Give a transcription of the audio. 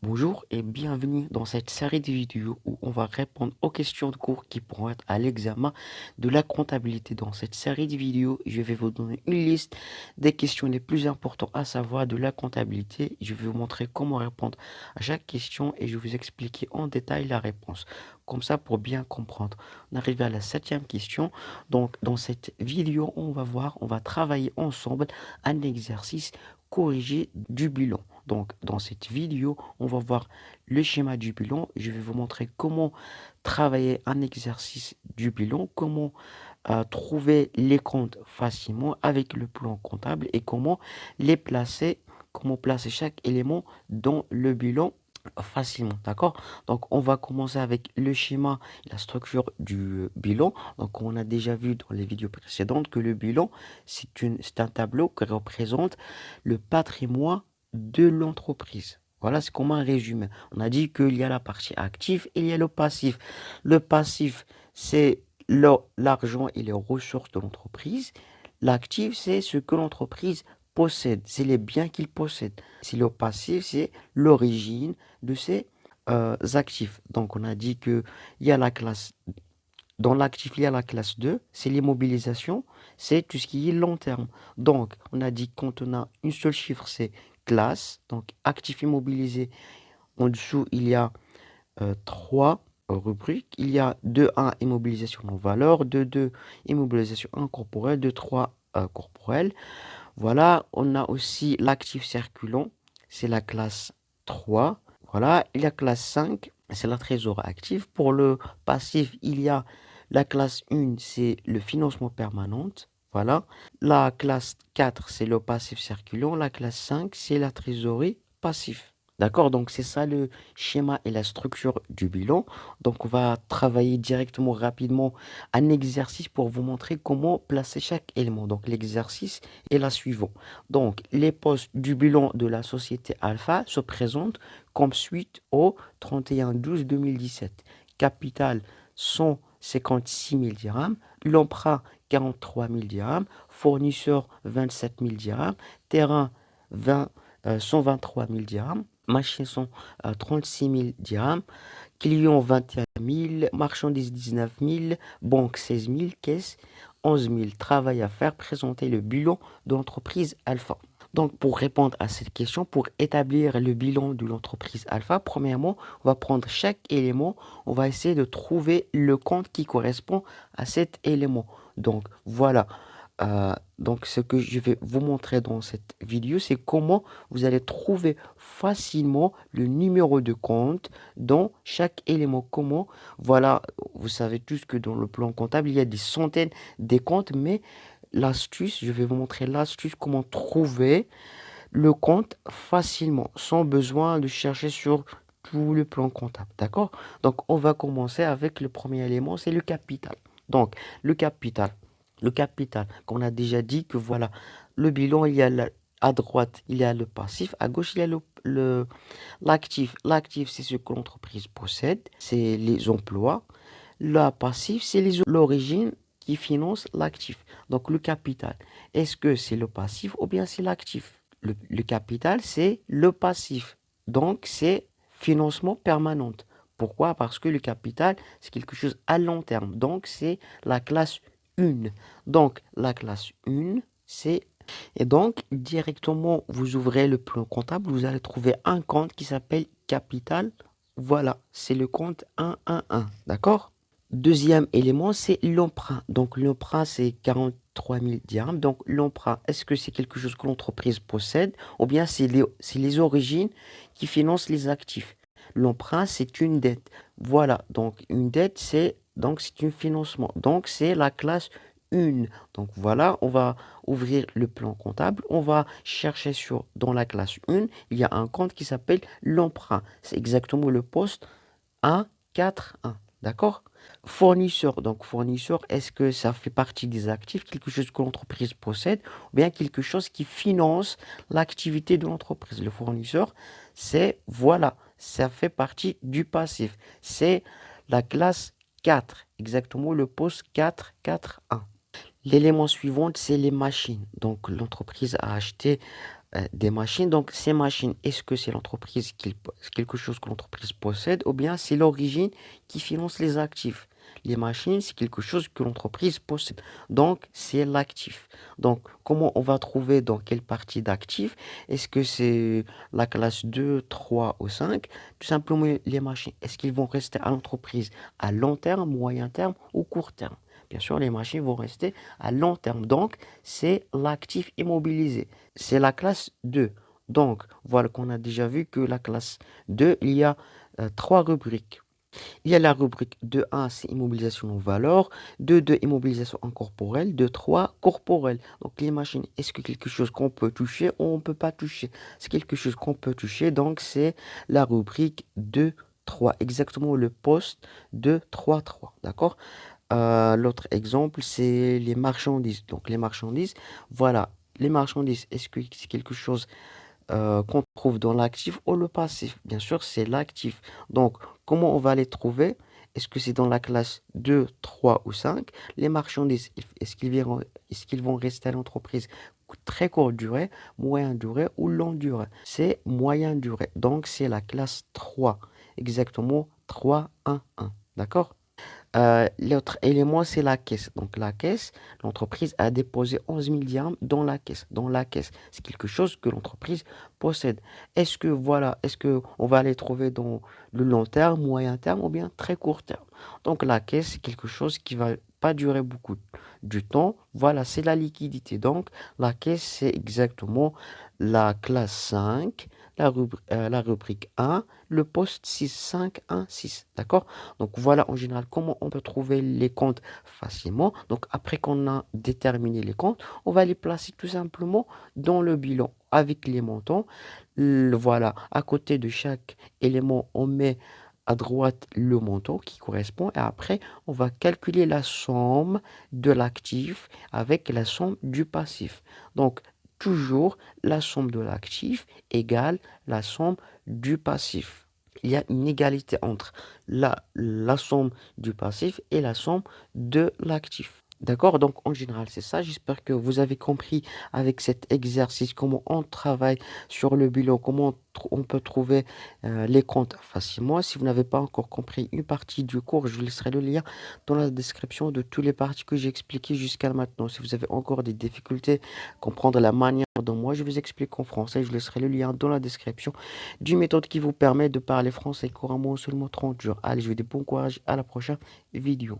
Bonjour et bienvenue dans cette série de vidéos où on va répondre aux questions de cours qui pourront être à l'examen de la comptabilité. Dans cette série de vidéos, je vais vous donner une liste des questions les plus importantes à savoir de la comptabilité. Je vais vous montrer comment répondre à chaque question et je vais vous expliquer en détail la réponse. Comme ça, pour bien comprendre. On arrive à la septième question. Donc, dans cette vidéo, on va travailler ensemble un exercice corrigé du bilan. Donc, dans cette vidéo, on va voir le schéma du bilan. Je vais vous montrer comment travailler un exercice du bilan, comment trouver les comptes facilement avec le plan comptable et comment placer chaque élément dans le bilan facilement, d'accord? Donc, on va commencer avec le schéma, la structure du bilan. Donc, on a déjà vu dans les vidéos précédentes que le bilan, c'est un tableau qui représente le patrimoine de l'entreprise. Voilà, c'est comme un résumé. On a dit qu'il y a la partie active et il y a le passif. Le passif, c'est l'argent et les ressources de l'entreprise. L'actif, c'est ce que l'entreprise possède, c'est les biens qu'il possède. Si le passif, c'est l'origine de ces actifs. Donc, on a dit que il y a la classe, dans l'actif, il y a la classe 2, c'est l'immobilisation, c'est tout ce qui est long terme. Donc, on a dit quand on a une seule chiffre, c'est classe, donc actif immobilisé. En dessous, il y a trois rubriques. Il y a 2.1 immobilisation en valeur, 2.2 immobilisation incorporelle, 2.3 corporelle. Voilà, on a aussi l'actif circulant, c'est la classe 3. Voilà, il y a classe 5, c'est la trésorerie active. Pour le passif, il y a la classe 1, c'est le financement permanent. Voilà, la classe 4, c'est le passif circulant. La classe 5, c'est la trésorerie passive. D'accord, donc c'est ça le schéma et la structure du bilan. Donc on va travailler directement rapidement un exercice pour vous montrer comment placer chaque élément. Donc l'exercice est la suivant. Donc les postes du bilan de la société Alpha se présentent comme suite au 31/12/2017. Capital 156 000 dirhams, l'emprunt 43 000 dirhams, fournisseur 27 000 dirhams, terrain 123 000 dirhams, machines sont 36 000 dirhams, clients 21 000, marchandises 19 000, banque 16 000, caisse 11 000. Travail à faire, présenter le bilan de l'entreprise Alpha. Donc, pour répondre à cette question, pour établir le bilan de l'entreprise Alpha, premièrement, on va prendre chaque élément, on va essayer de trouver le compte qui correspond à cet élément. Donc, voilà. Donc, ce que je vais vous montrer dans cette vidéo, c'est comment vous allez trouver facilement le numéro de compte dans chaque élément. Comment, voilà, vous savez tous que dans le plan comptable, il y a des centaines de comptes, mais l'astuce, je vais vous montrer l'astuce, comment trouver le compte facilement, sans besoin de chercher sur tout le plan comptable. D'accord? Donc, on va commencer avec le premier élément, c'est le capital. Donc, le capital. Le capital, qu'on a déjà dit que voilà, le bilan, à droite, il y a le passif, à gauche, il y a l'actif. L'actif, c'est ce que l'entreprise possède, c'est les emplois. Le passif, c'est l'origine qui finance l'actif. Donc, le capital, est-ce que c'est le passif ou bien c'est l'actif? Le capital, c'est le passif. Donc, c'est financement permanent. Pourquoi? Parce que le capital, c'est quelque chose à long terme. Donc, c'est la classe 1. Donc, la classe 1, c'est... Et donc, directement, vous ouvrez le plan comptable, vous allez trouver un compte qui s'appelle capital. Voilà, c'est le compte 111. D'accord? Deuxième élément, c'est l'emprunt. Donc, l'emprunt, c'est 43 000 dirhams. Donc, l'emprunt, est-ce que c'est quelque chose que l'entreprise possède ou bien c'est les origines qui financent les actifs? L'emprunt, c'est une dette. Voilà, donc une dette, c'est un financement. Donc, c'est la classe 1. Donc, voilà, on va ouvrir le plan comptable. On va chercher dans la classe 1, il y a un compte qui s'appelle l'emprunt. C'est exactement le poste 141. D'accord? Fournisseur. Donc, fournisseur, est-ce que ça fait partie des actifs, quelque chose que l'entreprise possède, ou bien quelque chose qui finance l'activité de l'entreprise? Le fournisseur, voilà, ça fait partie du passif. C'est la classe 4, exactement le poste 441. L'élément suivant, c'est les machines. Donc, l'entreprise a acheté des machines. Donc, ces machines, est-ce que c'est l'entreprise c'est quelque chose que l'entreprise possède ou bien c'est l'origine qui finance les actifs? Les machines, c'est quelque chose que l'entreprise possède. Donc, c'est l'actif. Donc, comment on va trouver dans quelle partie d'actifs? Est-ce que c'est la classe 2, 3 ou 5? Tout simplement, les machines, est-ce qu'ils vont rester à l'entreprise à long terme, moyen terme ou court terme? Bien sûr, les machines vont rester à long terme. Donc, c'est l'actif immobilisé. C'est la classe 2. Donc, voilà qu'on a déjà vu que la classe 2, il y a trois rubriques. Il y a la rubrique 2.1, c'est immobilisation en valeur, 2.2, immobilisation incorporelle, 2.3, corporelle. Donc les machines, est-ce que quelque chose qu'on peut toucher ou on ne peut pas toucher? C'est quelque chose qu'on peut toucher, donc c'est la rubrique 2.3, exactement le poste 2.3.3, d'accord? L'autre exemple, c'est les marchandises. Donc les marchandises, voilà, les marchandises, est-ce que c'est quelque chose qu'on trouve dans l'actif ou le passif? Bien sûr, c'est l'actif. Donc, comment on va les trouver? Est-ce que c'est dans la classe 2, 3 ou 5? Les marchandises, est-ce qu'ils vont rester à l'entreprise très courte durée, moyenne durée ou longue durée? C'est moyenne durée. Donc, c'est la classe 3. Exactement 3, 1, 1. D'accord? L'autre élément, c'est la caisse. Donc la caisse, l'entreprise a déposé 11 000 dirhams dans la caisse. Dans la caisse, c'est quelque chose que l'entreprise possède. Est-ce que voilà, est-ce que on va les trouver dans le long terme, moyen terme ou bien très court terme? Donc la caisse, c'est quelque chose qui va pas durer beaucoup du temps. Voilà, c'est la liquidité. Donc la caisse, c'est exactement la classe 5, la rubrique 1, le poste 6, 5, 1, 6. D'accord? Donc voilà en général comment on peut trouver les comptes facilement. Donc après qu'on a déterminé les comptes, on va les placer tout simplement dans le bilan avec les montants. Voilà, à côté de chaque élément, on met à droite le montant qui correspond et après on va calculer la somme de l'actif avec la somme du passif. Donc toujours la somme de l'actif égale la somme du passif. Il y a une égalité entre la somme du passif et la somme de l'actif. D'accord? Donc, en général, c'est ça. J'espère que vous avez compris avec cet exercice comment on travaille sur le bilan, comment on peut trouver les comptes facilement. Si vous n'avez pas encore compris une partie du cours, je vous laisserai le lien dans la description de toutes les parties que j'ai expliquées jusqu'à maintenant. Si vous avez encore des difficultés à comprendre la manière dont moi je vous explique en français, je laisserai le lien dans la description d'une méthode qui vous permet de parler français couramment en seulement 30 jours. Allez, je vous dis bon courage, à la prochaine vidéo.